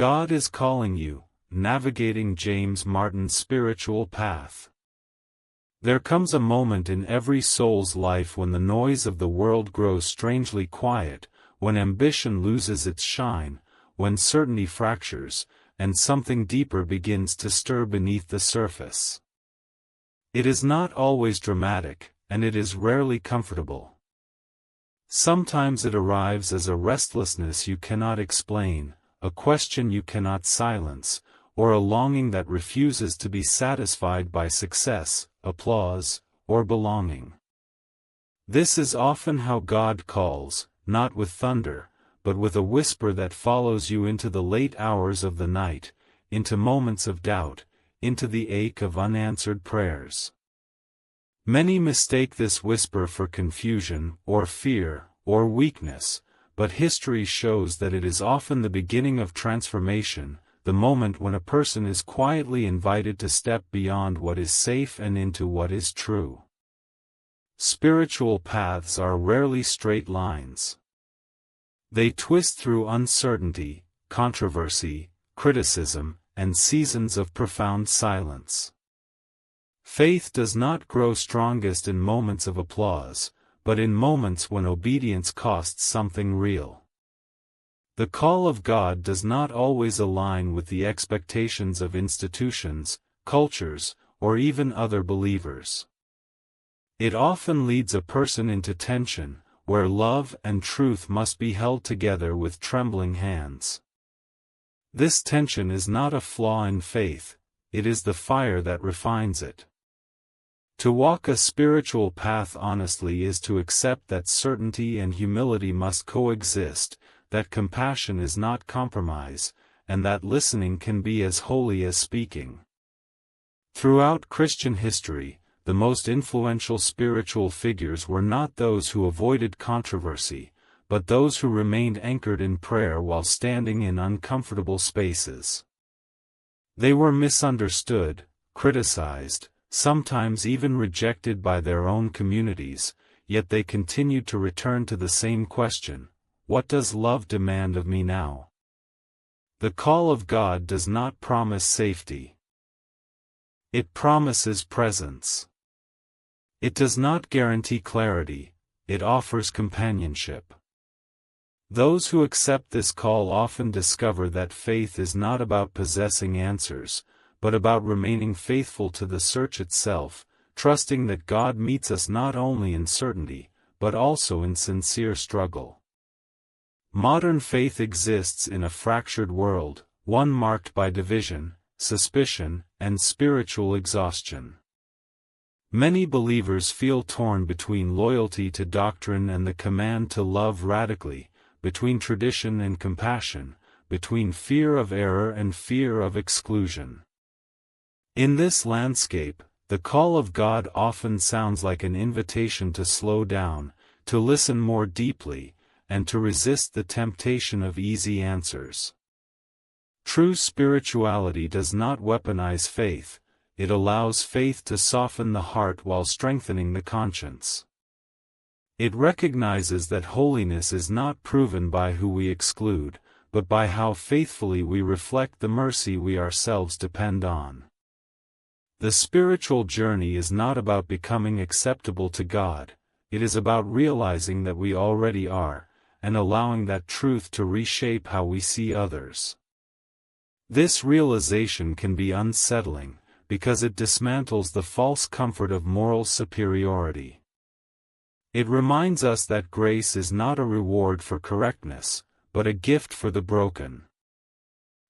God is calling you, navigating James Martin's spiritual path. There comes a moment in every soul's life when the noise of the world grows strangely quiet, when ambition loses its shine, when certainty fractures, and something deeper begins to stir beneath the surface. It is not always dramatic, and it is rarely comfortable. Sometimes it arrives as a restlessness you cannot explain, a question you cannot silence, or a longing that refuses to be satisfied by success, applause, or belonging. This is often how God calls, not with thunder, but with a whisper that follows you into the late hours of the night, into moments of doubt, into the ache of unanswered prayers. Many mistake this whisper for confusion, or fear, or weakness, but history shows that it is often the beginning of transformation, the moment when a person is quietly invited to step beyond what is safe and into what is true. Spiritual paths are rarely straight lines. They twist through uncertainty, controversy, criticism, and seasons of profound silence. Faith does not grow strongest in moments of applause, but in moments when obedience costs something real. The call of God does not always align with the expectations of institutions, cultures, or even other believers. It often leads a person into tension, where love and truth must be held together with trembling hands. This tension is not a flaw in faith, it is the fire that refines it. To walk a spiritual path honestly is to accept that certainty and humility must coexist, that compassion is not compromise, and that listening can be as holy as speaking. Throughout Christian history, the most influential spiritual figures were not those who avoided controversy, but those who remained anchored in prayer while standing in uncomfortable spaces. They were misunderstood, criticized, sometimes even rejected by their own communities, yet they continued to return to the same question: what does love demand of me now? The call of God does not promise safety. It promises presence. It does not guarantee clarity, it offers companionship. Those who accept this call often discover that faith is not about possessing answers, but about remaining faithful to the search itself, trusting that God meets us not only in certainty, but also in sincere struggle. Modern faith exists in a fractured world, one marked by division, suspicion, and spiritual exhaustion. Many believers feel torn between loyalty to doctrine and the command to love radically, between tradition and compassion, between fear of error and fear of exclusion. In this landscape, the call of God often sounds like an invitation to slow down, to listen more deeply, and to resist the temptation of easy answers. True spirituality does not weaponize faith, it allows faith to soften the heart while strengthening the conscience. It recognizes that holiness is not proven by who we exclude, but by how faithfully we reflect the mercy we ourselves depend on. The spiritual journey is not about becoming acceptable to God, it is about realizing that we already are, and allowing that truth to reshape how we see others. This realization can be unsettling, because it dismantles the false comfort of moral superiority. It reminds us that grace is not a reward for correctness, but a gift for the broken.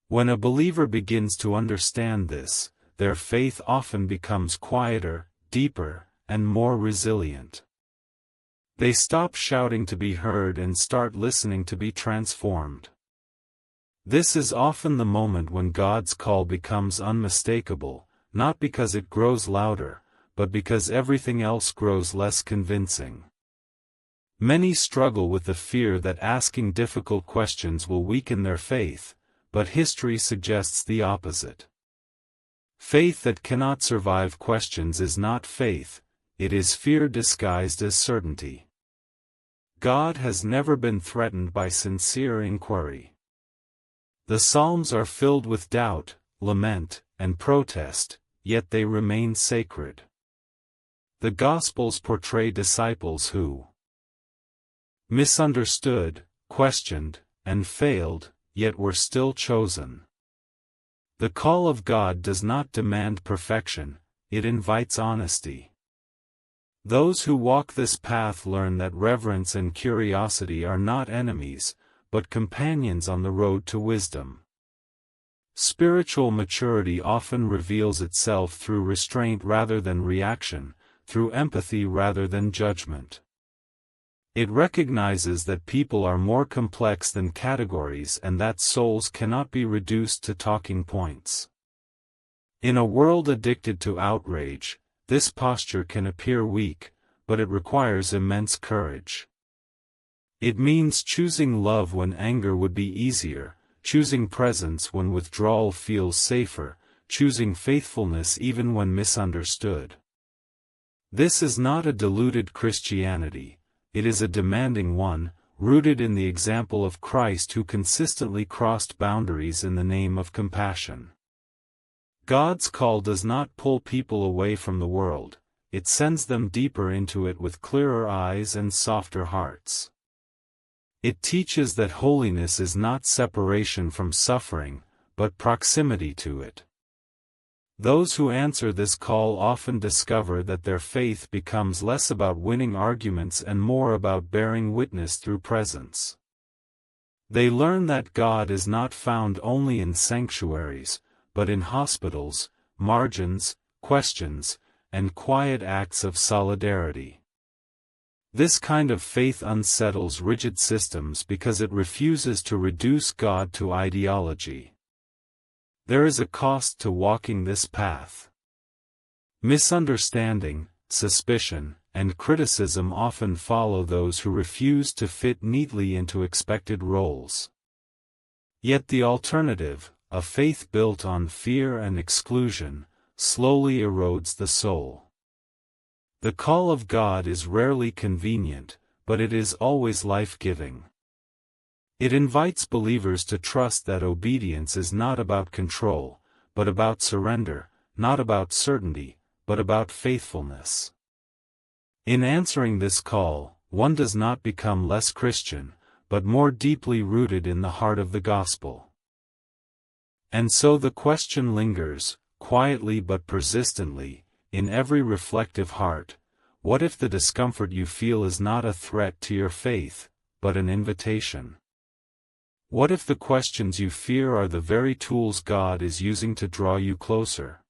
When a believer begins to understand this, their faith often becomes quieter, deeper, and more resilient. They stop shouting to be heard and start listening to be transformed. This is often the moment when God's call becomes unmistakable, not because it grows louder, but because everything else grows less convincing. Many struggle with the fear that asking difficult questions will weaken their faith, but history suggests the opposite. Faith that cannot survive questions is not faith, it is fear disguised as certainty. God has never been threatened by sincere inquiry. The Psalms are filled with doubt, lament, and protest, yet they remain sacred. The Gospels portray disciples who misunderstood, questioned, and failed, yet were still chosen. The call of God does not demand perfection, it invites honesty. Those who walk this path learn that reverence and curiosity are not enemies, but companions on the road to wisdom. Spiritual maturity often reveals itself through restraint rather than reaction, through empathy rather than judgment. It recognizes that people are more complex than categories and that souls cannot be reduced to talking points. In a world addicted to outrage, this posture can appear weak, but it requires immense courage. It means choosing love when anger would be easier, choosing presence when withdrawal feels safer, choosing faithfulness even when misunderstood. This is not a diluted Christianity, it is a demanding one, rooted in the example of Christ who consistently crossed boundaries in the name of compassion. God's call does not pull people away from the world, it sends them deeper into it with clearer eyes and softer hearts. It teaches that holiness is not separation from suffering, but proximity to it. Those who answer this call often discover that their faith becomes less about winning arguments and more about bearing witness through presence. They learn that God is not found only in sanctuaries, but in hospitals, margins, questions, and quiet acts of solidarity. This kind of faith unsettles rigid systems because it refuses to reduce God to ideology. There is a cost to walking this path. Misunderstanding, suspicion, and criticism often follow those who refuse to fit neatly into expected roles. Yet the alternative, a faith built on fear and exclusion, slowly erodes the soul. The call of God is rarely convenient, but it is always life-giving. It invites believers to trust that obedience is not about control, but about surrender, not about certainty, but about faithfulness. In answering this call, one does not become less Christian, but more deeply rooted in the heart of the gospel. And so the question lingers, quietly but persistently, in every reflective heart: what if the discomfort you feel is not a threat to your faith, but an invitation? What if the questions you fear are the very tools God is using to draw you closer?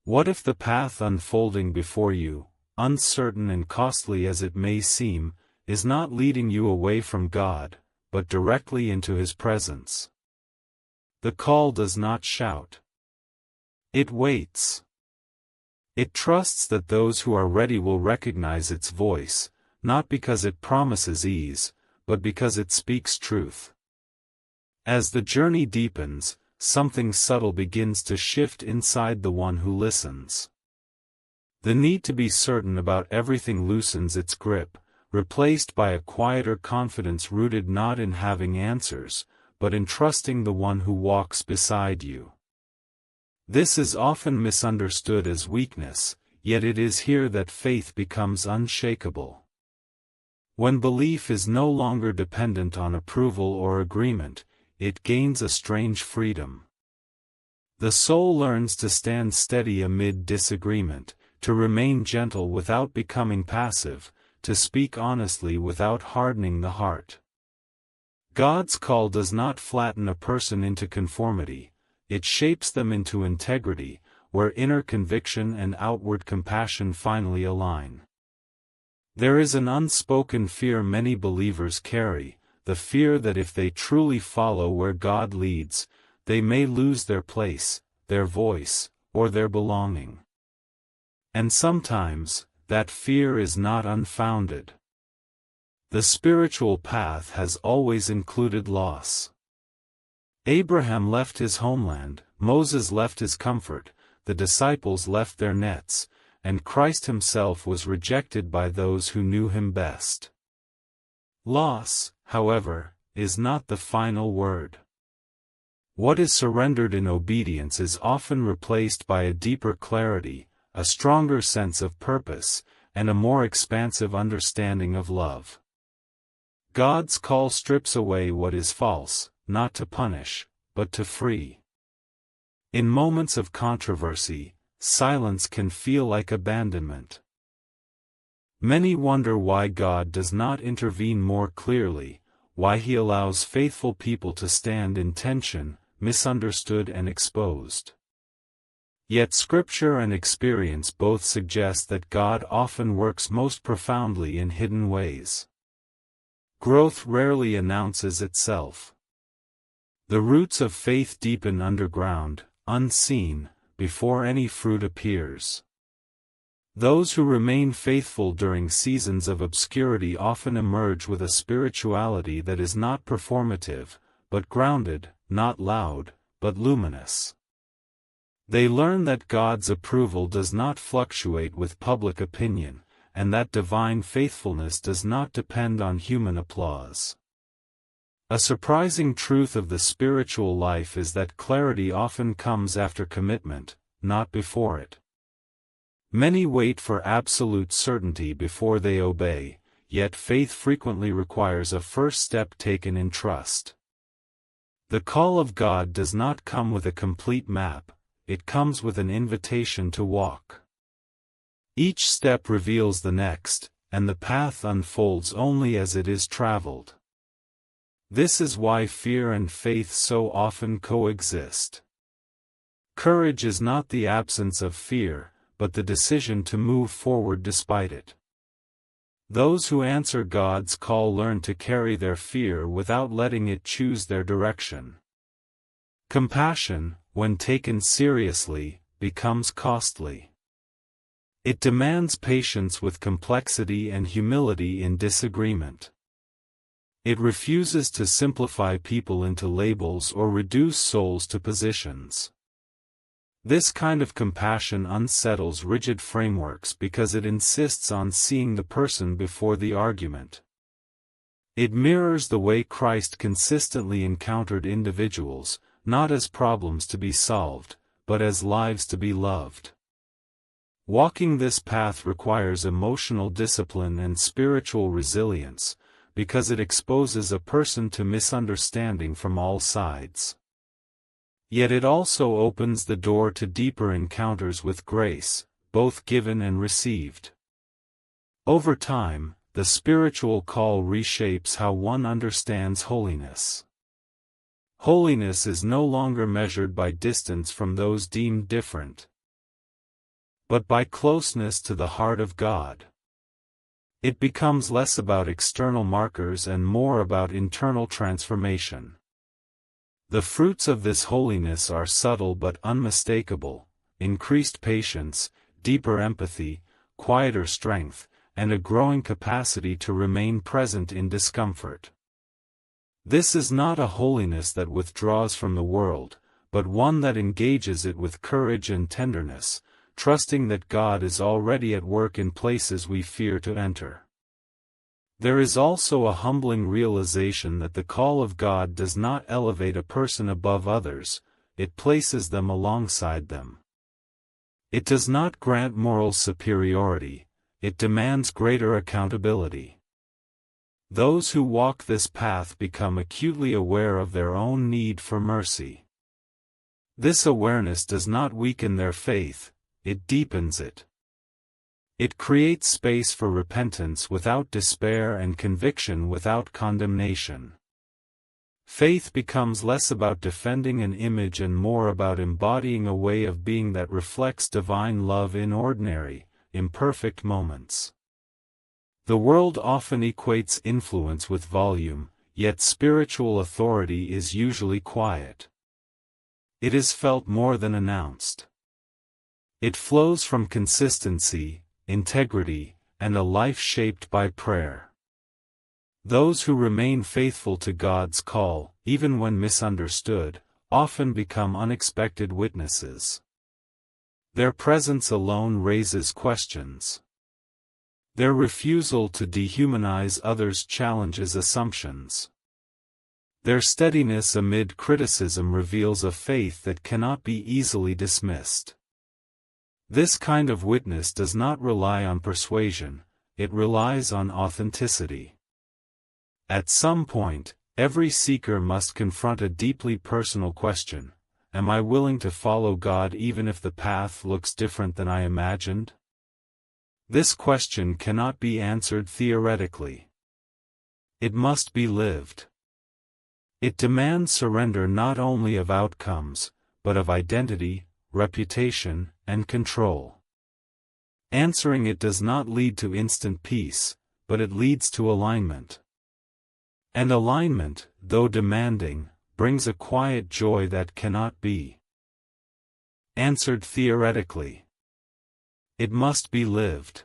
What if the path unfolding before you, uncertain and costly as it may seem, is not leading you away from God, but directly into His presence? The call does not shout. It waits. It trusts that those who are ready will recognize its voice, not because it promises ease, but because it speaks truth. As the journey deepens, something subtle begins to shift inside the one who listens. The need to be certain about everything loosens its grip, replaced by a quieter confidence rooted not in having answers, but in trusting the one who walks beside you. This is often misunderstood as weakness, yet it is here that faith becomes unshakable. When belief is no longer dependent on approval or agreement, it gains a strange freedom. The soul learns to stand steady amid disagreement, to remain gentle without becoming passive, to speak honestly without hardening the heart. God's call does not flatten a person into conformity, it shapes them into integrity, where inner conviction and outward compassion finally align. There is an unspoken fear many believers carry, the fear that if they truly follow where God leads, they may lose their place, their voice, or their belonging. And sometimes, that fear is not unfounded. The spiritual path has always included loss. Abraham left his homeland, Moses left his comfort, the disciples left their nets, and Christ himself was rejected by those who knew him best. Loss, however, is not the final word. What is surrendered in obedience is often replaced by a deeper clarity, a stronger sense of purpose, and a more expansive understanding of love. God's call strips away what is false, not to punish, but to free. In moments of controversy, silence can feel like abandonment. Many wonder why God does not intervene more clearly, why He allows faithful people to stand in tension, misunderstood and exposed. Yet Scripture and experience both suggest that God often works most profoundly in hidden ways. Growth rarely announces itself. The roots of faith deepen underground, unseen, before any fruit appears. Those who remain faithful during seasons of obscurity often emerge with a spirituality that is not performative, but grounded, not loud, but luminous. They learn that God's approval does not fluctuate with public opinion, and that divine faithfulness does not depend on human applause. A surprising truth of the spiritual life is that clarity often comes after commitment, not before it. Many wait for absolute certainty before they obey, yet faith frequently requires a first step taken in trust. The call of God does not come with a complete map, it comes with an invitation to walk. Each step reveals the next, and the path unfolds only as it is traveled. This is why fear and faith so often coexist. Courage is not the absence of fear, but the decision to move forward despite it. Those who answer God's call learn to carry their fear without letting it choose their direction. Compassion, when taken seriously, becomes costly. It demands patience with complexity and humility in disagreement. It refuses to simplify people into labels or reduce souls to positions. This kind of compassion unsettles rigid frameworks because it insists on seeing the person before the argument. It mirrors the way Christ consistently encountered individuals, not as problems to be solved, but as lives to be loved. Walking this path requires emotional discipline and spiritual resilience, because it exposes a person to misunderstanding from all sides. Yet it also opens the door to deeper encounters with grace, both given and received. Over time, the spiritual call reshapes how one understands holiness. Holiness is no longer measured by distance from those deemed different, but by closeness to the heart of God. It becomes less about external markers and more about internal transformation. The fruits of this holiness are subtle but unmistakable: increased patience, deeper empathy, quieter strength, and a growing capacity to remain present in discomfort. This is not a holiness that withdraws from the world, but one that engages it with courage and tenderness, trusting that God is already at work in places we fear to enter. There is also a humbling realization that the call of God does not elevate a person above others, it places them alongside them. It does not grant moral superiority, it demands greater accountability. Those who walk this path become acutely aware of their own need for mercy. This awareness does not weaken their faith, it deepens it. It creates space for repentance without despair and conviction without condemnation. Faith becomes less about defending an image and more about embodying a way of being that reflects divine love in ordinary, imperfect moments. The world often equates influence with volume, yet spiritual authority is usually quiet. It is felt more than announced. It flows from consistency, integrity, and a life shaped by prayer. Those who remain faithful to God's call, even when misunderstood, often become unexpected witnesses. Their presence alone raises questions. Their refusal to dehumanize others challenges assumptions. Their steadiness amid criticism reveals a faith that cannot be easily dismissed. This kind of witness does not rely on persuasion, it relies on authenticity. At some point, every seeker must confront a deeply personal question: am I willing to follow God even if the path looks different than I imagined? This question cannot be answered theoretically. It must be lived. It demands surrender not only of outcomes, but of identity, reputation, and control. Answering it does not lead to instant peace, but it leads to alignment. And alignment, though demanding, brings a quiet joy that cannot be answered theoretically. It must be lived.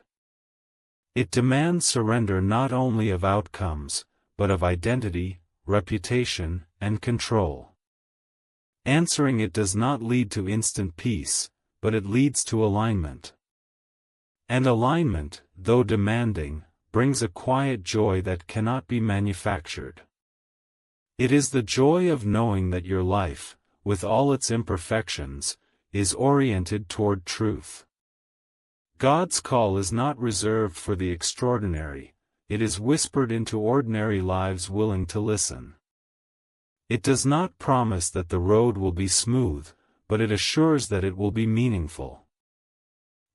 It demands surrender not only of outcomes, but of identity, reputation, and control. Answering it does not lead to instant peace, but it leads to alignment. And alignment, though demanding, brings a quiet joy that cannot be manufactured. It is the joy of knowing that your life, with all its imperfections, is oriented toward truth. God's call is not reserved for the extraordinary, it is whispered into ordinary lives willing to listen. It does not promise that the road will be smooth, but it assures that it will be meaningful.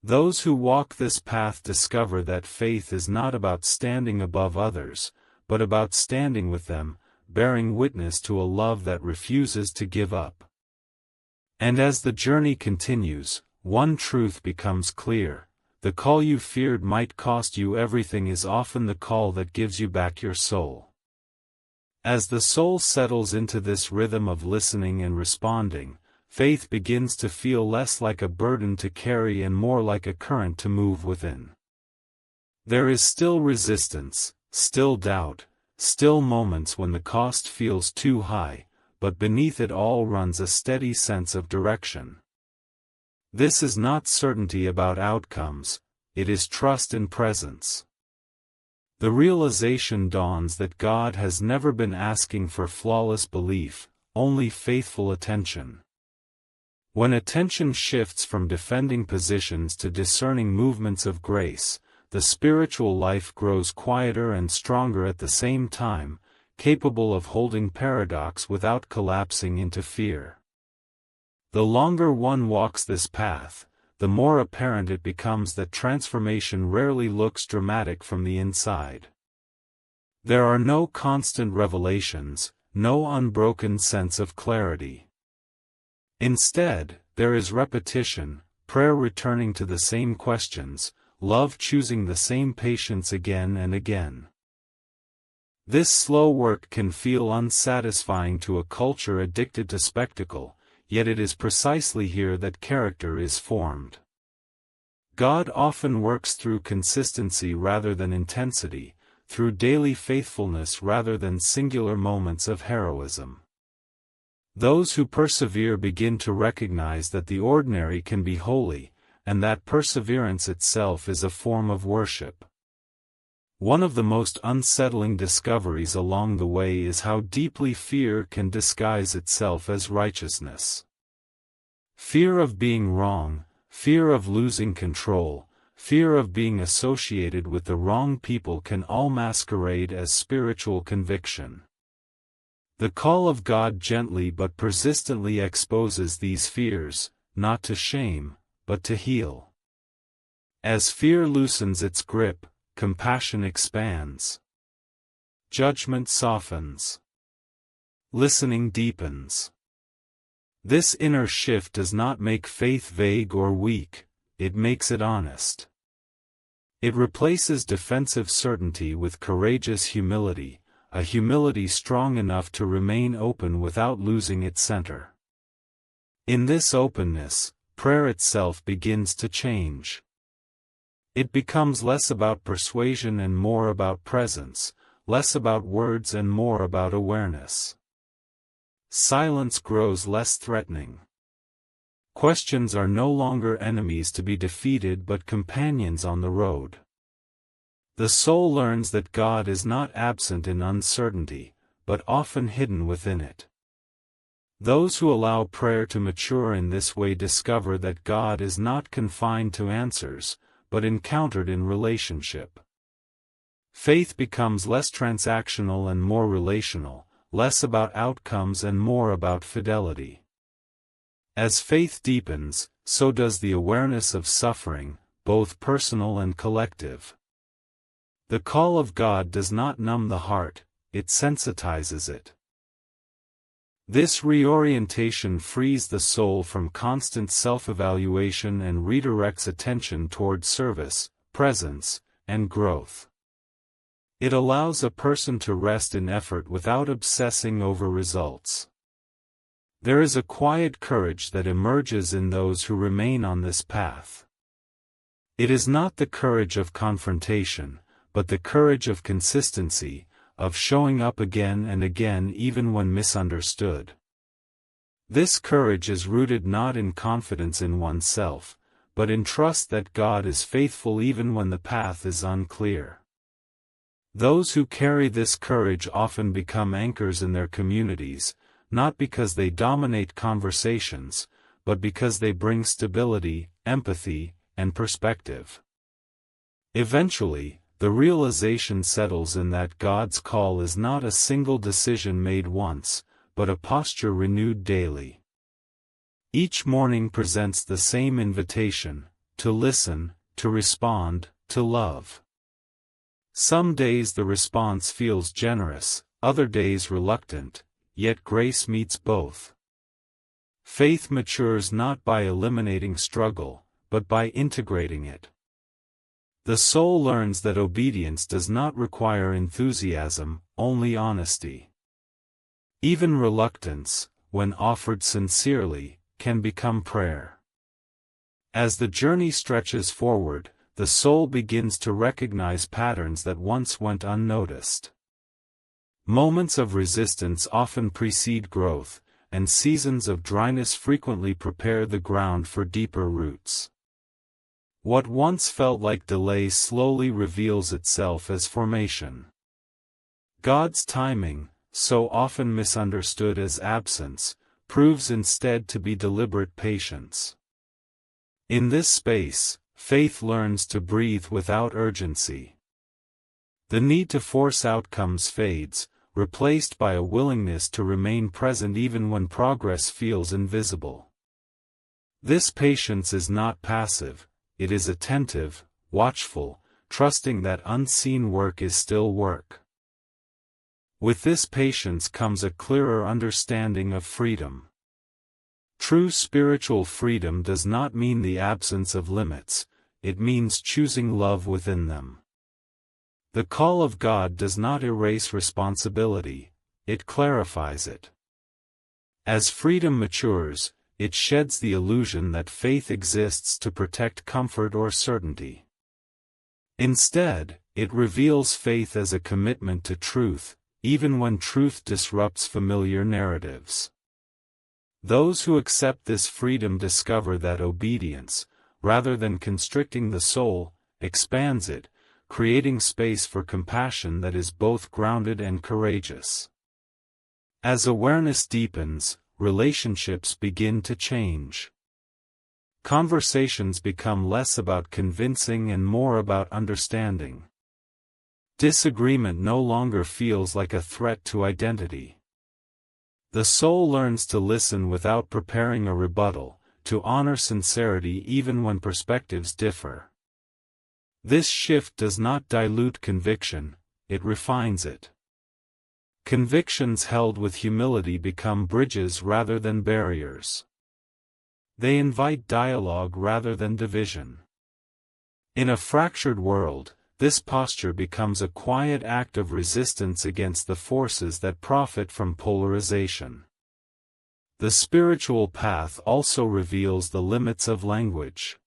Those who walk this path discover that faith is not about standing above others, but about standing with them, bearing witness to a love that refuses to give up. And as the journey continues, one truth becomes clear: the call you feared might cost you everything is often the call that gives you back your soul. As the soul settles into this rhythm of listening and responding, faith begins to feel less like a burden to carry and more like a current to move within. There is still resistance, still doubt, still moments when the cost feels too high, but beneath it all runs a steady sense of direction. This is not certainty about outcomes, it is trust in presence. The realization dawns that God has never been asking for flawless belief, only faithful attention. When attention shifts from defending positions to discerning movements of grace, the spiritual life grows quieter and stronger at the same time, capable of holding paradox without collapsing into fear. The longer one walks this path, the more apparent it becomes that transformation rarely looks dramatic from the inside. There are no constant revelations, no unbroken sense of clarity. Instead, there is repetition, prayer returning to the same questions, love choosing the same patience again and again. This slow work can feel unsatisfying to a culture addicted to spectacle, yet it is precisely here that character is formed. God often works through consistency rather than intensity, through daily faithfulness rather than singular moments of heroism. Those who persevere begin to recognize that the ordinary can be holy, and that perseverance itself is a form of worship. One of the most unsettling discoveries along the way is how deeply fear can disguise itself as righteousness. Fear of being wrong, fear of losing control, fear of being associated with the wrong people can all masquerade as spiritual conviction. The call of God gently but persistently exposes these fears, not to shame, but to heal. As fear loosens its grip, compassion expands. Judgment softens. Listening deepens. This inner shift does not make faith vague or weak, it makes it honest. It replaces defensive certainty with courageous humility, a humility strong enough to remain open without losing its center. In this openness, prayer itself begins to change. It becomes less about persuasion and more about presence, less about words and more about awareness. Silence grows less threatening. Questions are no longer enemies to be defeated but companions on the road. The soul learns that God is not absent in uncertainty, but often hidden within it. Those who allow prayer to mature in this way discover that God is not confined to answers, but encountered in relationship. Faith becomes less transactional and more relational, less about outcomes and more about fidelity. As faith deepens, so does the awareness of suffering, both personal and collective. The call of God does not numb the heart, it sensitizes it. This reorientation frees the soul from constant self-evaluation and redirects attention toward service, presence, and growth. It allows a person to rest in effort without obsessing over results. There is a quiet courage that emerges in those who remain on this path. It is not the courage of confrontation, but the courage of consistency, of showing up again and again even when misunderstood. This courage is rooted not in confidence in oneself, but in trust that God is faithful even when the path is unclear. Those who carry this courage often become anchors in their communities, not because they dominate conversations, but because they bring stability, empathy, and perspective. Eventually, the realization settles in that God's call is not a single decision made once, but a posture renewed daily. Each morning presents the same invitation: to listen, to respond, to love. Some days the response feels generous, other days reluctant, yet grace meets both. Faith matures not by eliminating struggle, but by integrating it. The soul learns that obedience does not require enthusiasm, only honesty. Even reluctance, when offered sincerely, can become prayer. As the journey stretches forward, the soul begins to recognize patterns that once went unnoticed. Moments of resistance often precede growth, and seasons of dryness frequently prepare the ground for deeper roots. What once felt like delay slowly reveals itself as formation. God's timing, so often misunderstood as absence, proves instead to be deliberate patience. In this space, faith learns to breathe without urgency. The need to force outcomes fades, replaced by a willingness to remain present even when progress feels invisible. This patience is not passive, it is attentive, watchful, trusting that unseen work is still work. With this patience comes a clearer understanding of freedom. True spiritual freedom does not mean the absence of limits, it means choosing love within them. The call of God does not erase responsibility, it clarifies it. As freedom matures, it sheds the illusion that faith exists to protect comfort or certainty. Instead, it reveals faith as a commitment to truth, even when truth disrupts familiar narratives. Those who accept this freedom discover that obedience, rather than constricting the soul, expands it, creating space for compassion that is both grounded and courageous. As awareness deepens, relationships begin to change. Conversations become less about convincing and more about understanding. Disagreement no longer feels like a threat to identity. The soul learns to listen without preparing a rebuttal, to honor sincerity even when perspectives differ. This shift does not dilute conviction, it refines it. Convictions held with humility become bridges rather than barriers. They invite dialogue rather than division. In a fractured world, this posture becomes a quiet act of resistance against the forces that profit from polarization. The spiritual path also reveals the limits of language.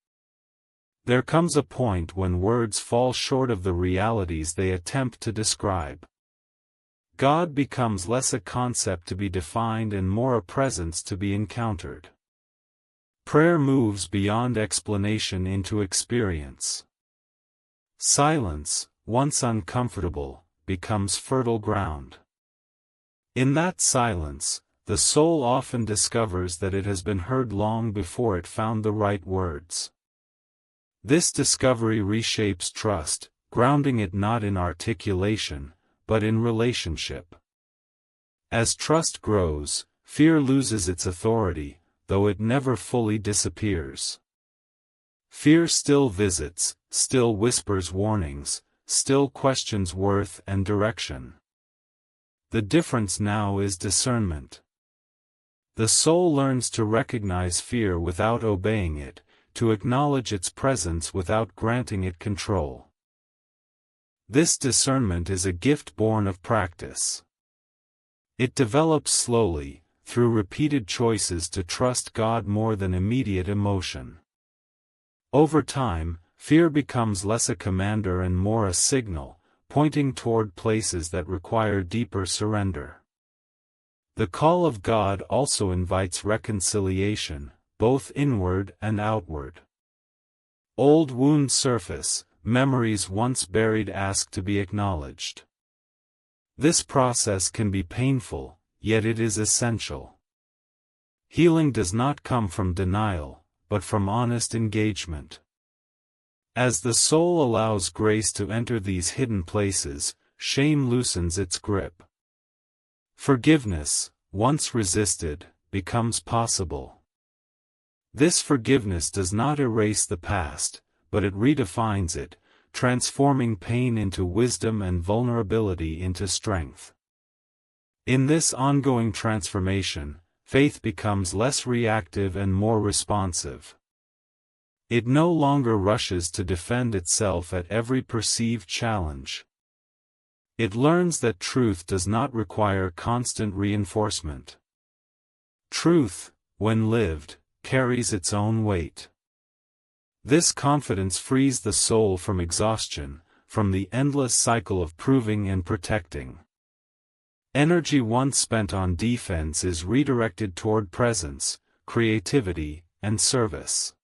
There comes a point when words fall short of the realities they attempt to describe. God becomes less a concept to be defined and more a presence to be encountered. Prayer moves beyond explanation into experience. Silence, once uncomfortable, becomes fertile ground. In that silence, the soul often discovers that it has been heard long before it found the right words. This discovery reshapes trust, grounding it not in articulation, but in relationship. As trust grows, fear loses its authority, though it never fully disappears. Fear still visits, still whispers warnings, still questions worth and direction. The difference now is discernment. The soul learns to recognize fear without obeying it, to acknowledge its presence without granting it control. This discernment is a gift born of practice. It develops slowly, through repeated choices to trust God more than immediate emotion. Over time, fear becomes less a commander and more a signal, pointing toward places that require deeper surrender. The call of God also invites reconciliation, both inward and outward. Old wounds surface, memories once buried ask to be acknowledged. This process can be painful, yet it is essential. Healing does not come from denial, but from honest engagement. As the soul allows grace to enter these hidden places, shame loosens its grip. Forgiveness, once resisted, becomes possible. This forgiveness does not erase the past, but it redefines it, transforming pain into wisdom and vulnerability into strength. In this ongoing transformation, faith becomes less reactive and more responsive. It no longer rushes to defend itself at every perceived challenge. It learns that truth does not require constant reinforcement. Truth, when lived, carries its own weight. This confidence frees the soul from exhaustion, from the endless cycle of proving and protecting. Energy once spent on defense is redirected toward presence, creativity, and service.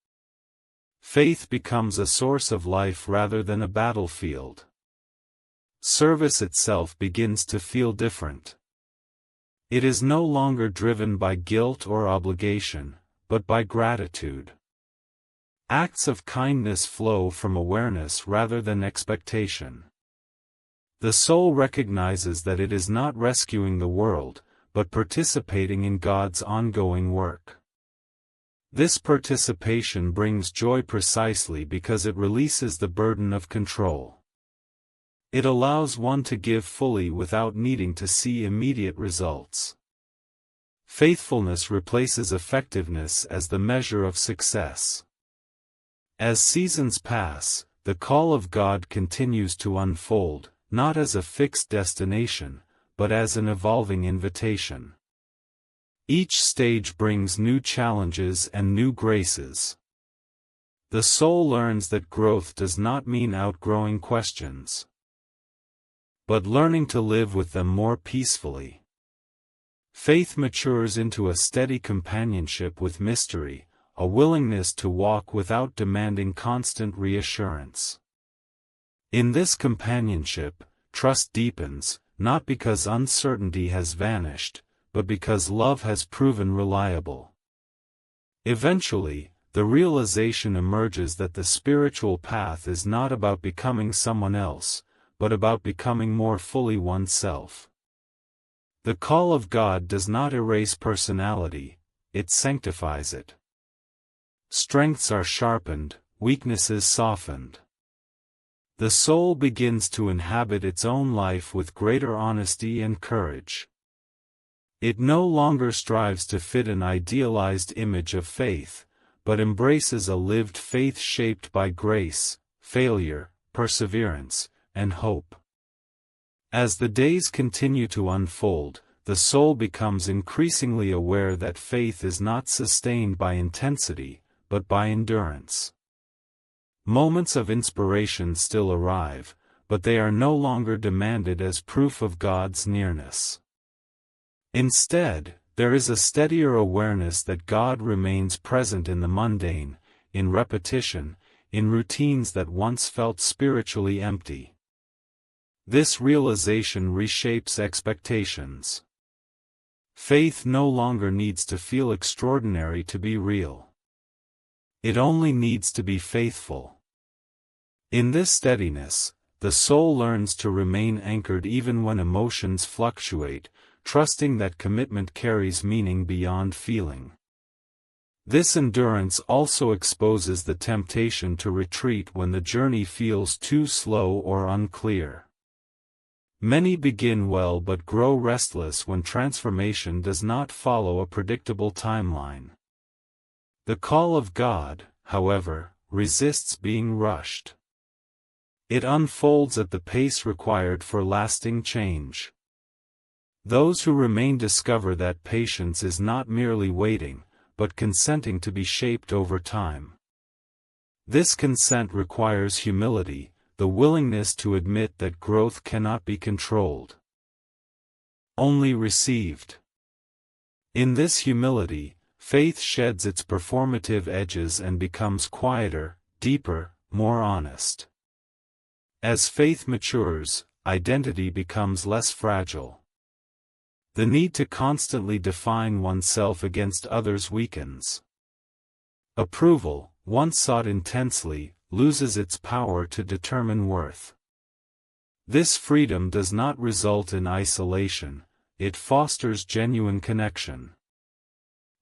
Faith becomes a source of life rather than a battlefield. Service itself begins to feel different. It is no longer driven by guilt or obligation, but by gratitude. Acts of kindness flow from awareness rather than expectation. The soul recognizes that it is not rescuing the world, but participating in God's ongoing work. This participation brings joy precisely because it releases the burden of control. It allows one to give fully without needing to see immediate results. Faithfulness replaces effectiveness as the measure of success. As seasons pass, the call of God continues to unfold, not as a fixed destination, but as an evolving invitation. Each stage brings new challenges and new graces. The soul learns that growth does not mean outgrowing questions, but learning to live with them more peacefully. Faith matures into a steady companionship with mystery, a willingness to walk without demanding constant reassurance. In this companionship, trust deepens, not because uncertainty has vanished, but because love has proven reliable. Eventually, the realization emerges that the spiritual path is not about becoming someone else, but about becoming more fully oneself. The call of God does not erase personality, it sanctifies it. Strengths are sharpened, weaknesses softened. The soul begins to inhabit its own life with greater honesty and courage. It no longer strives to fit an idealized image of faith, but embraces a lived faith shaped by grace, failure, perseverance, and hope. As the days continue to unfold, the soul becomes increasingly aware that faith is not sustained by intensity, but by endurance. Moments of inspiration still arrive, but they are no longer demanded as proof of God's nearness. Instead, there is a steadier awareness that God remains present in the mundane, in repetition, in routines that once felt spiritually empty. This realization reshapes expectations. Faith no longer needs to feel extraordinary to be real. It only needs to be faithful. In this steadiness, the soul learns to remain anchored even when emotions fluctuate, trusting that commitment carries meaning beyond feeling. This endurance also exposes the temptation to retreat when the journey feels too slow or unclear. Many begin well but grow restless when transformation does not follow a predictable timeline. The call of God, however, resists being rushed. It unfolds at the pace required for lasting change. Those who remain discover that patience is not merely waiting, but consenting to be shaped over time. This consent requires humility, the willingness to admit that growth cannot be controlled, only received. In this humility, faith sheds its performative edges and becomes quieter, deeper, more honest. As faith matures, identity becomes less fragile. The need to constantly define oneself against others weakens. Approval, once sought intensely, loses its power to determine worth. This freedom does not result in isolation, it fosters genuine connection.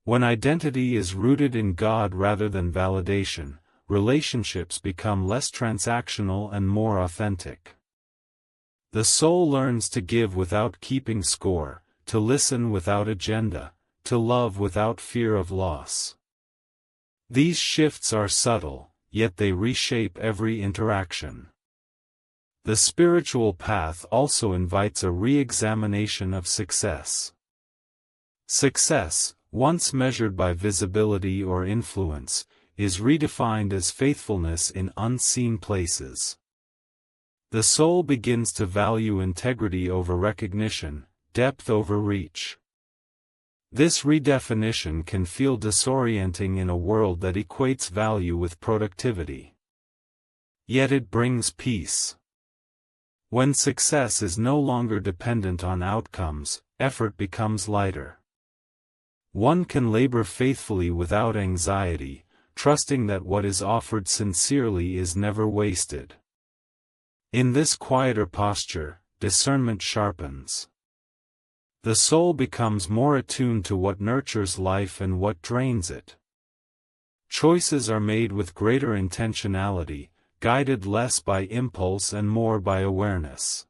When identity is rooted in God rather than validation, relationships become less transactional and more authentic. The soul learns to give without keeping score, to listen without agenda, to love without fear of loss. These shifts are subtle, yet they reshape every interaction. The spiritual path also invites a re-examination of success. Success, once measured by visibility or influence, is redefined as faithfulness in unseen places. The soul begins to value integrity over recognition, depth over reach. This redefinition can feel disorienting in a world that equates value with productivity. Yet it brings peace. When success is no longer dependent on outcomes, effort becomes lighter. One can labor faithfully without anxiety, trusting that what is offered sincerely is never wasted. In this quieter posture, discernment sharpens. The soul becomes more attuned to what nurtures life and what drains it. Choices are made with greater intentionality, guided less by impulse and more by awareness.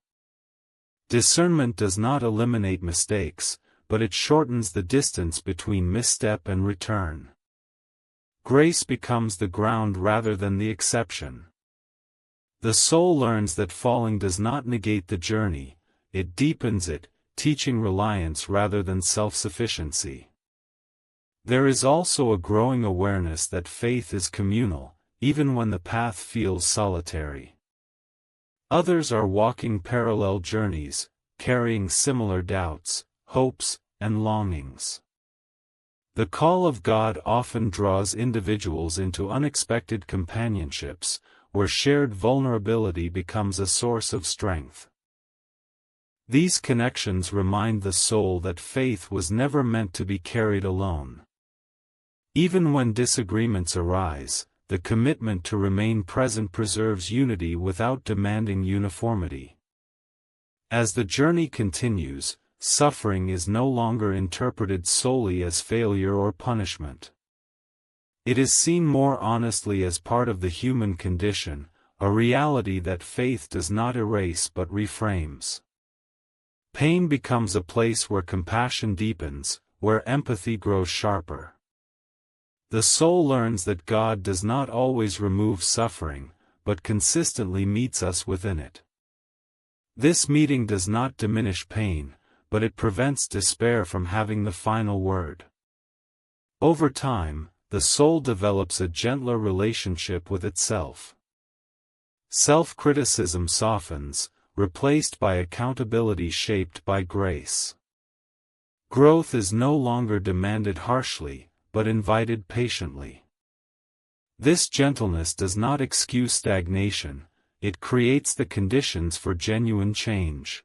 Discernment does not eliminate mistakes, but it shortens the distance between misstep and return. Grace becomes the ground rather than the exception. The soul learns that falling does not negate the journey, it deepens it, teaching reliance rather than self-sufficiency. There is also a growing awareness that faith is communal, even when the path feels solitary. Others are walking parallel journeys, carrying similar doubts, hopes, and longings. The call of God often draws individuals into unexpected companionships, where shared vulnerability becomes a source of strength. These connections remind the soul that faith was never meant to be carried alone. Even when disagreements arise, the commitment to remain present preserves unity without demanding uniformity. As the journey continues, suffering is no longer interpreted solely as failure or punishment. It is seen more honestly as part of the human condition, a reality that faith does not erase but reframes. Pain becomes a place where compassion deepens, where empathy grows sharper. The soul learns that God does not always remove suffering, but consistently meets us within it. This meeting does not diminish pain, but it prevents despair from having the final word. Over time, the soul develops a gentler relationship with itself. Self-criticism softens, replaced by accountability shaped by grace. Growth is no longer demanded harshly, but invited patiently. This gentleness does not excuse stagnation, it creates the conditions for genuine change.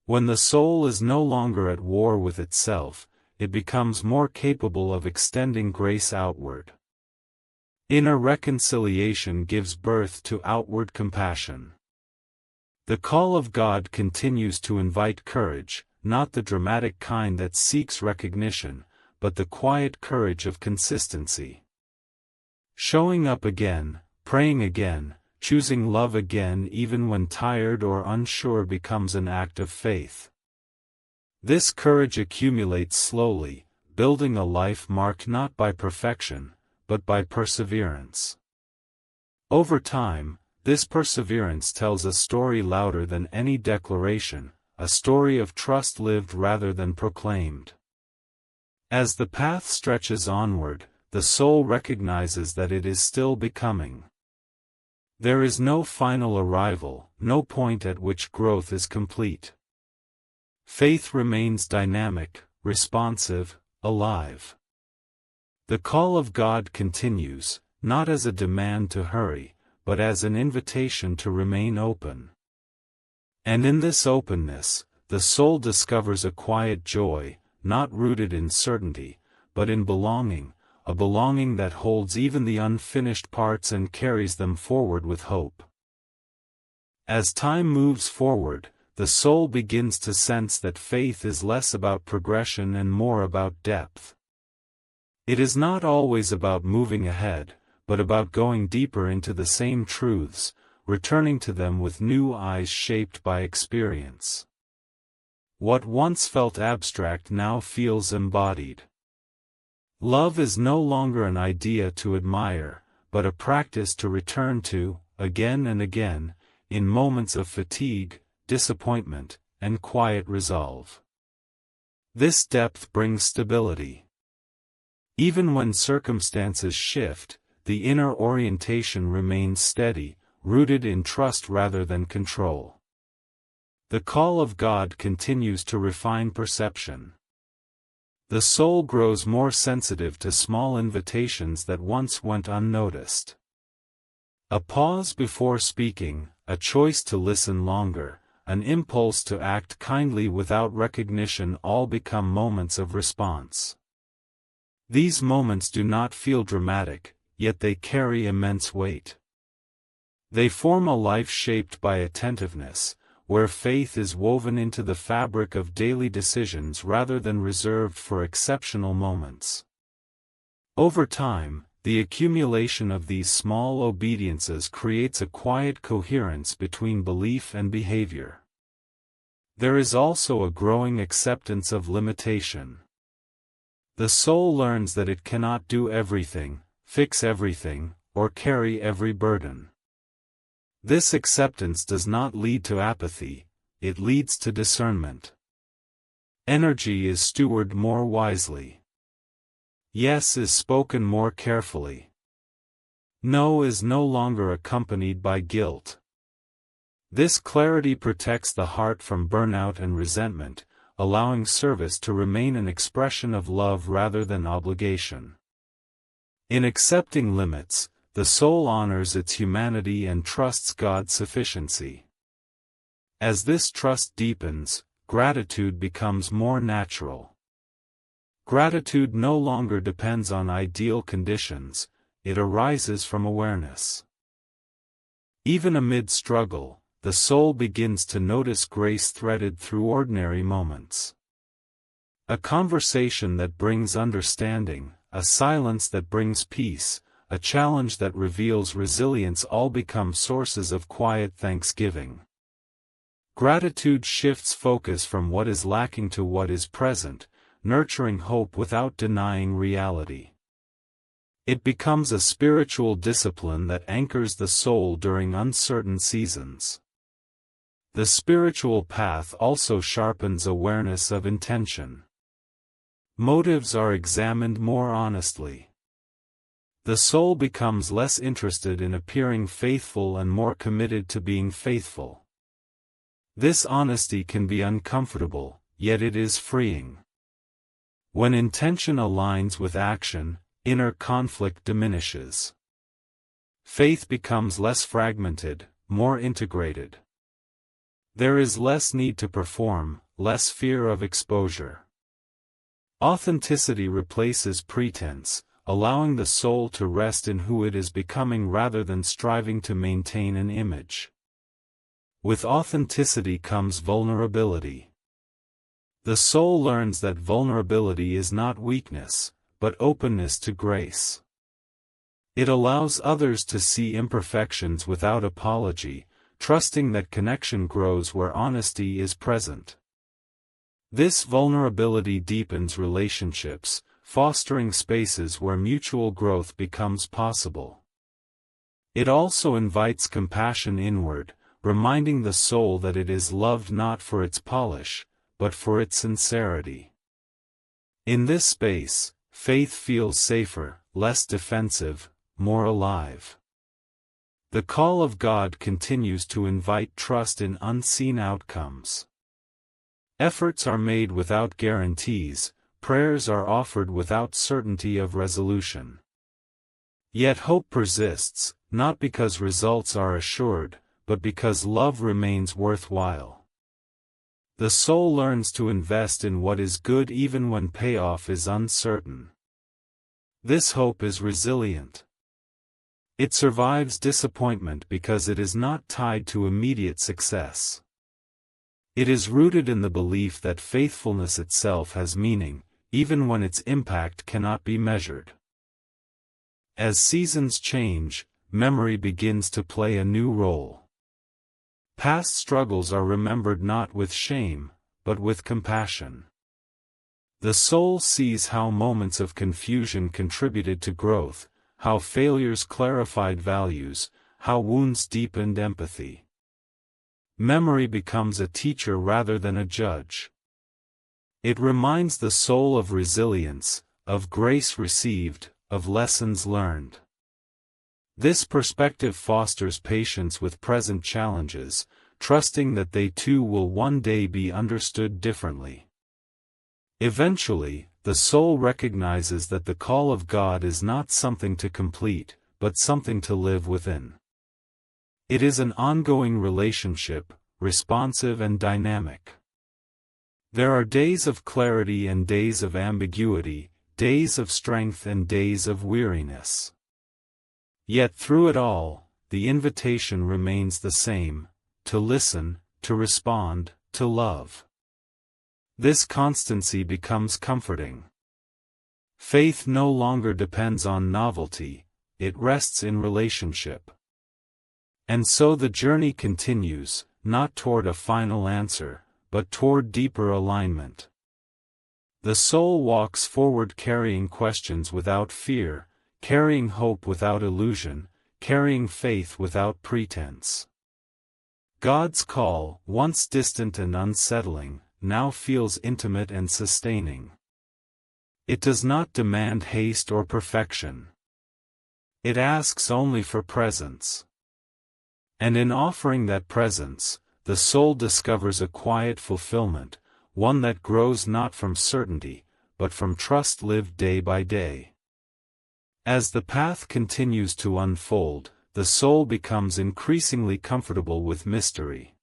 When the soul is no longer at war with itself, it becomes more capable of extending grace outward. Inner reconciliation gives birth to outward compassion. The call of God continues to invite courage, not the dramatic kind that seeks recognition, but the quiet courage of consistency. Showing up again, praying again, choosing love again even when tired or unsure becomes an act of faith. This courage accumulates slowly, building a life marked not by perfection, but by perseverance. Over time, this perseverance tells a story louder than any declaration, a story of trust lived rather than proclaimed. As the path stretches onward, the soul recognizes that it is still becoming. There is no final arrival, no point at which growth is complete. Faith remains dynamic, responsive, alive. The call of God continues, not as a demand to hurry, but as an invitation to remain open. And in this openness, the soul discovers a quiet joy, not rooted in certainty, but in belonging, a belonging that holds even the unfinished parts and carries them forward with hope. As time moves forward, the soul begins to sense that faith is less about progression and more about depth. It is not always about moving ahead, but about going deeper into the same truths, returning to them with new eyes shaped by experience. What once felt abstract now feels embodied. Love is no longer an idea to admire, but a practice to return to, again and again, in moments of fatigue, disappointment, and quiet resolve. This depth brings stability. Even when circumstances shift, the inner orientation remains steady, rooted in trust rather than control. The call of God continues to refine perception. The soul grows more sensitive to small invitations that once went unnoticed. A pause before speaking, a choice to listen longer, an impulse to act kindly without recognition all become moments of response. These moments do not feel dramatic, yet they carry immense weight. They form a life shaped by attentiveness, where faith is woven into the fabric of daily decisions rather than reserved for exceptional moments. Over time, the accumulation of these small obediences creates a quiet coherence between belief and behavior. There is also a growing acceptance of limitation. The soul learns that it cannot do everything, fix everything, or carry every burden. This acceptance does not lead to apathy, it leads to discernment. Energy is stewarded more wisely. Yes is spoken more carefully. No is no longer accompanied by guilt. This clarity protects the heart from burnout and resentment, allowing service to remain an expression of love rather than obligation. In accepting limits, the soul honors its humanity and trusts God's sufficiency. As this trust deepens, gratitude becomes more natural. Gratitude no longer depends on ideal conditions, it arises from awareness. Even amid struggle, the soul begins to notice grace threaded through ordinary moments. A conversation that brings understanding, a silence that brings peace, a challenge that reveals resilience all become sources of quiet thanksgiving. Gratitude shifts focus from what is lacking to what is present, nurturing hope without denying reality. It becomes a spiritual discipline that anchors the soul during uncertain seasons. The spiritual path also sharpens awareness of intention. Motives are examined more honestly. The soul becomes less interested in appearing faithful and more committed to being faithful. This honesty can be uncomfortable, yet it is freeing. When intention aligns with action, inner conflict diminishes. Faith becomes less fragmented, more integrated. There is less need to perform, less fear of exposure. Authenticity replaces pretense, allowing the soul to rest in who it is becoming rather than striving to maintain an image. With authenticity comes vulnerability. The soul learns that vulnerability is not weakness, but openness to grace. It allows others to see imperfections without apology, trusting that connection grows where honesty is present. This vulnerability deepens relationships, fostering spaces where mutual growth becomes possible. It also invites compassion inward, reminding the soul that it is loved not for its polish, but for its sincerity. In this space, faith feels safer, less defensive, more alive. The call of God continues to invite trust in unseen outcomes. Efforts are made without guarantees, prayers are offered without certainty of resolution. Yet hope persists, not because results are assured, but because love remains worthwhile. The soul learns to invest in what is good even when payoff is uncertain. This hope is resilient. It survives disappointment because it is not tied to immediate success. It is rooted in the belief that faithfulness itself has meaning, even when its impact cannot be measured. As seasons change, memory begins to play a new role. Past struggles are remembered not with shame, but with compassion. The soul sees how moments of confusion contributed to growth, how failures clarified values, how wounds deepened empathy. Memory becomes a teacher rather than a judge. It reminds the soul of resilience, of grace received, of lessons learned. This perspective fosters patience with present challenges, trusting that they too will one day be understood differently. Eventually, the soul recognizes that the call of God is not something to complete, but something to live within. It is an ongoing relationship, responsive and dynamic. There are days of clarity and days of ambiguity, days of strength and days of weariness. Yet through it all, the invitation remains the same: to listen, to respond, to love. This constancy becomes comforting. Faith no longer depends on novelty, it rests in relationship. And so the journey continues, not toward a final answer, but toward deeper alignment. The soul walks forward carrying questions without fear, carrying hope without illusion, carrying faith without pretense. God's call, once distant and unsettling, now feels intimate and sustaining. It does not demand haste or perfection. It asks only for presence. And in offering that presence, the soul discovers a quiet fulfillment, one that grows not from certainty, but from trust lived day by day. As the path continues to unfold, the soul becomes increasingly comfortable with mystery.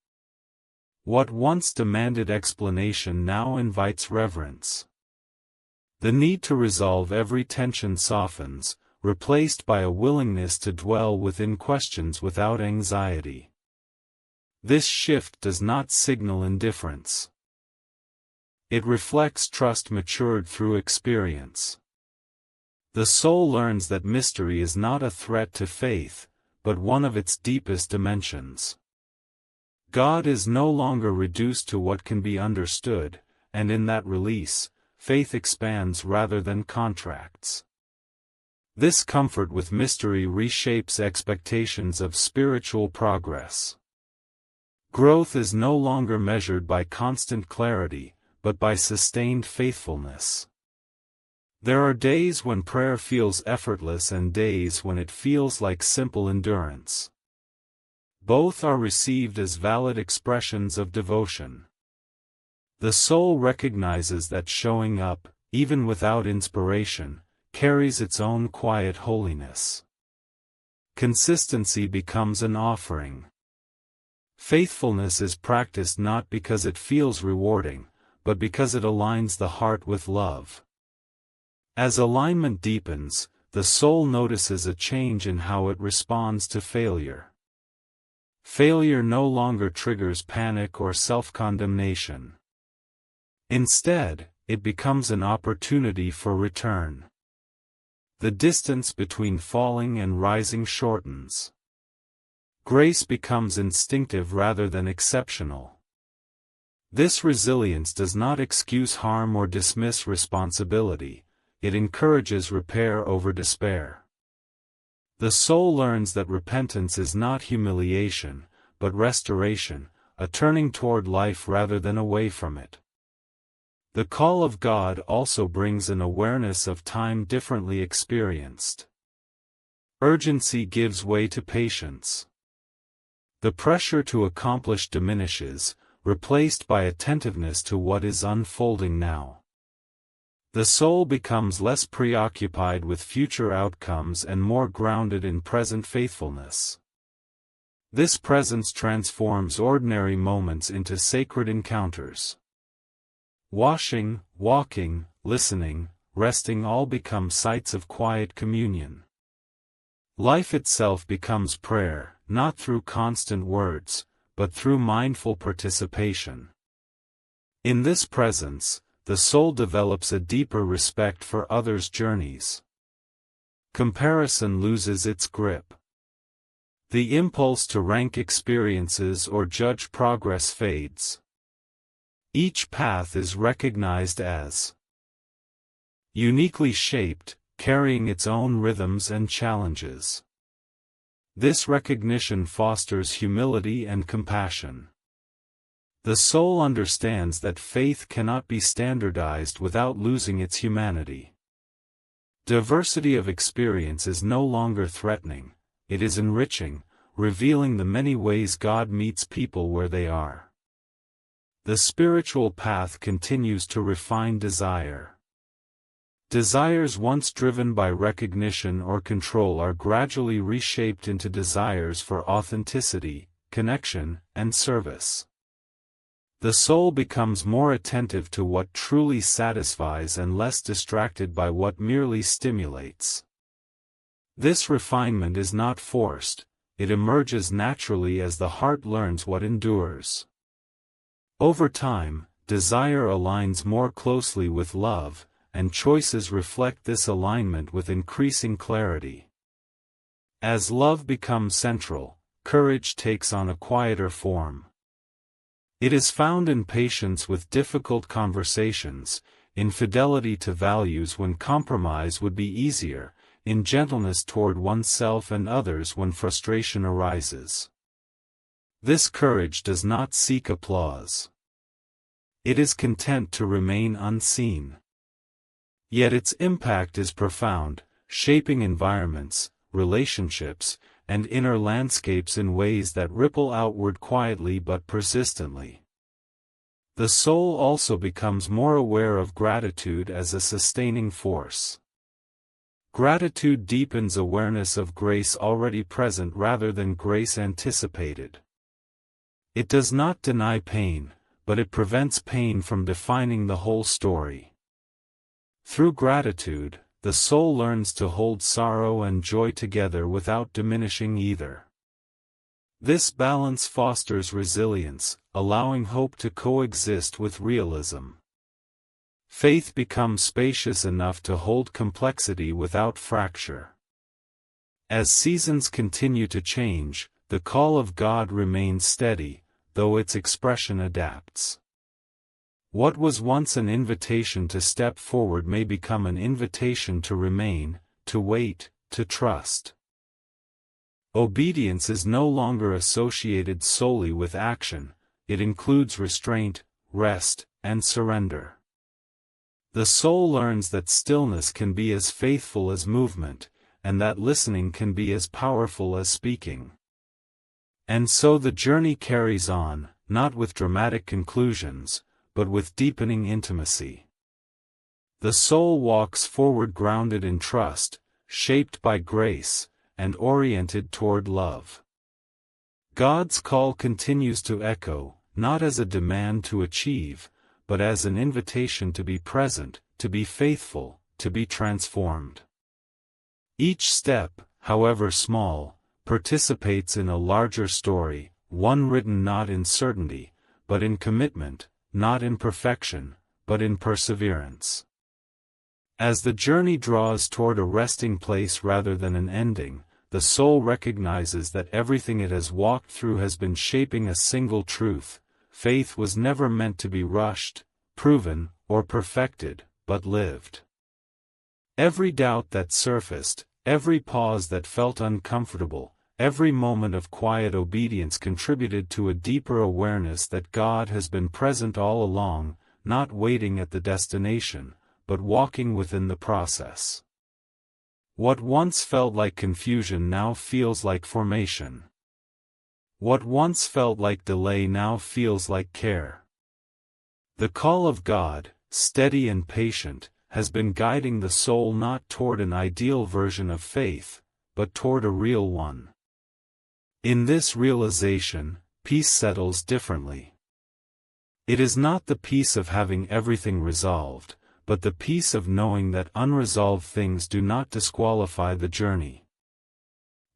What once demanded explanation now invites reverence. The need to resolve every tension softens, replaced by a willingness to dwell within questions without anxiety. This shift does not signal indifference. It reflects trust matured through experience. The soul learns that mystery is not a threat to faith, but one of its deepest dimensions. God is no longer reduced to what can be understood, and in that release, faith expands rather than contracts. This comfort with mystery reshapes expectations of spiritual progress. Growth is no longer measured by constant clarity, but by sustained faithfulness. There are days when prayer feels effortless and days when it feels like simple endurance. Both are received as valid expressions of devotion. The soul recognizes that showing up, even without inspiration, carries its own quiet holiness. Consistency becomes an offering. Faithfulness is practiced not because it feels rewarding, but because it aligns the heart with love. As alignment deepens, the soul notices a change in how it responds to failure. Failure no longer triggers panic or self-condemnation. Instead, it becomes an opportunity for return. The distance between falling and rising shortens. Grace becomes instinctive rather than exceptional. This resilience does not excuse harm or dismiss responsibility, it encourages repair over despair. The soul learns that repentance is not humiliation, but restoration, a turning toward life rather than away from it. The call of God also brings an awareness of time differently experienced. Urgency gives way to patience. The pressure to accomplish diminishes, replaced by attentiveness to what is unfolding now. The soul becomes less preoccupied with future outcomes and more grounded in present faithfulness. This presence transforms ordinary moments into sacred encounters. Washing, walking, listening, resting all become sites of quiet communion. Life itself becomes prayer, not through constant words, but through mindful participation. In this presence, the soul develops a deeper respect for others' journeys. Comparison loses its grip. The impulse to rank experiences or judge progress fades. Each path is recognized as uniquely shaped, carrying its own rhythms and challenges. This recognition fosters humility and compassion. The soul understands that faith cannot be standardized without losing its humanity. Diversity of experience is no longer threatening, it is enriching, revealing the many ways God meets people where they are. The spiritual path continues to refine desire. Desires once driven by recognition or control are gradually reshaped into desires for authenticity, connection, and service. The soul becomes more attentive to what truly satisfies and less distracted by what merely stimulates. This refinement is not forced, it emerges naturally as the heart learns what endures. Over time, desire aligns more closely with love, and choices reflect this alignment with increasing clarity. As love becomes central, courage takes on a quieter form. It is found in patience with difficult conversations, in fidelity to values when compromise would be easier, in gentleness toward oneself and others when frustration arises. This courage does not seek applause. It is content to remain unseen. Yet its impact is profound, shaping environments, relationships, and inner landscapes in ways that ripple outward quietly but persistently. The soul also becomes more aware of gratitude as a sustaining force. Gratitude deepens awareness of grace already present rather than grace anticipated. It does not deny pain, but it prevents pain from defining the whole story. Through gratitude, the soul learns to hold sorrow and joy together without diminishing either. This balance fosters resilience, allowing hope to coexist with realism. Faith becomes spacious enough to hold complexity without fracture. As seasons continue to change, the call of God remains steady, though its expression adapts. What was once an invitation to step forward may become an invitation to remain, to wait, to trust. Obedience is no longer associated solely with action, it includes restraint, rest, and surrender. The soul learns that stillness can be as faithful as movement, and that listening can be as powerful as speaking. And so the journey carries on, not with dramatic conclusions, but with deepening intimacy. The soul walks forward grounded in trust, shaped by grace, and oriented toward love. God's call continues to echo, not as a demand to achieve, but as an invitation to be present, to be faithful, to be transformed. Each step, however small, participates in a larger story, one written not in certainty, but in commitment, not in perfection, but in perseverance. As the journey draws toward a resting place rather than an ending, the soul recognizes that everything it has walked through has been shaping a single truth: faith was never meant to be rushed, proven, or perfected, but lived. Every doubt that surfaced, every pause that felt uncomfortable, every moment of quiet obedience contributed to a deeper awareness that God has been present all along, not waiting at the destination, but walking within the process. What once felt like confusion now feels like formation. What once felt like delay now feels like care. The call of God, steady and patient, has been guiding the soul not toward an ideal version of faith, but toward a real one. In this realization, peace settles differently. It is not the peace of having everything resolved, but the peace of knowing that unresolved things do not disqualify the journey.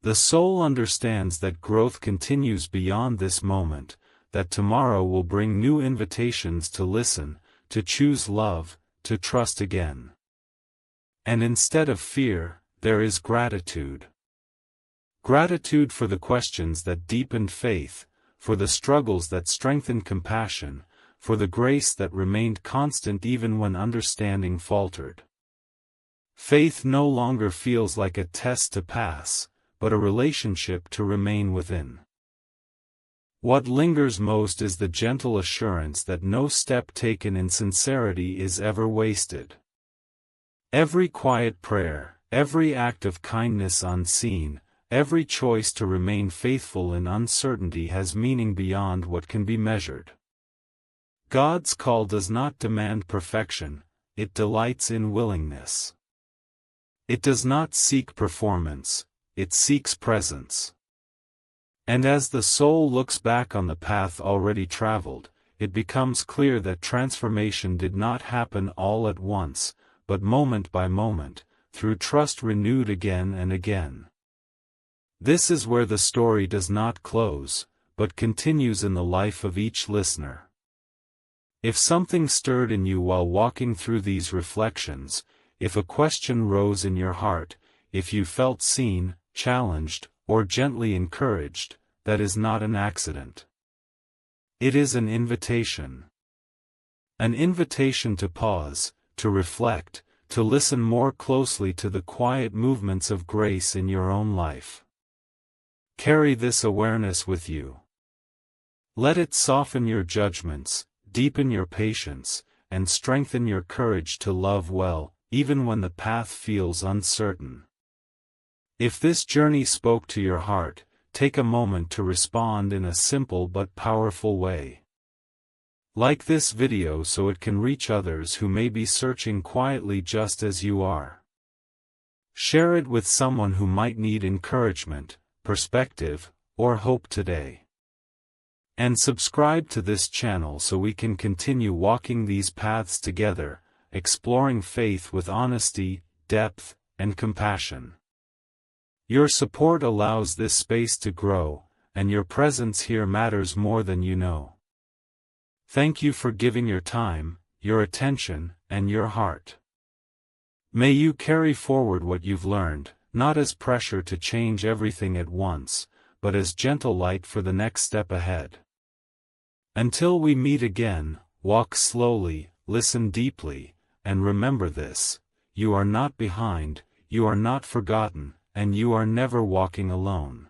The soul understands that growth continues beyond this moment, that tomorrow will bring new invitations to listen, to choose love, to trust again. And instead of fear, there is gratitude. Gratitude for the questions that deepened faith, for the struggles that strengthened compassion, for the grace that remained constant even when understanding faltered. Faith no longer feels like a test to pass, but a relationship to remain within. What lingers most is the gentle assurance that no step taken in sincerity is ever wasted. Every quiet prayer, every act of kindness unseen, every choice to remain faithful in uncertainty has meaning beyond what can be measured. God's call does not demand perfection, it delights in willingness. It does not seek performance, it seeks presence. And as the soul looks back on the path already traveled, it becomes clear that transformation did not happen all at once, but moment by moment, through trust renewed again and again. This is where the story does not close, but continues in the life of each listener. If something stirred in you while walking through these reflections, if a question rose in your heart, if you felt seen, challenged, or gently encouraged, that is not an accident. It is an invitation. An invitation to pause, to reflect, to listen more closely to the quiet movements of grace in your own life. Carry this awareness with you. Let it soften your judgments, deepen your patience, and strengthen your courage to love well, even when the path feels uncertain. If this journey spoke to your heart, take a moment to respond in a simple but powerful way. Like this video so it can reach others who may be searching quietly just as you are. Share it with someone who might need encouragement, perspective, or hope today. And subscribe to this channel so we can continue walking these paths together, exploring faith with honesty, depth, and compassion. Your support allows this space to grow, and your presence here matters more than you know. Thank you for giving your time, your attention, and your heart. May you carry forward what you've learned, not as pressure to change everything at once, but as gentle light for the next step ahead. Until we meet again, walk slowly, listen deeply, and remember this: you are not behind, you are not forgotten, and you are never walking alone.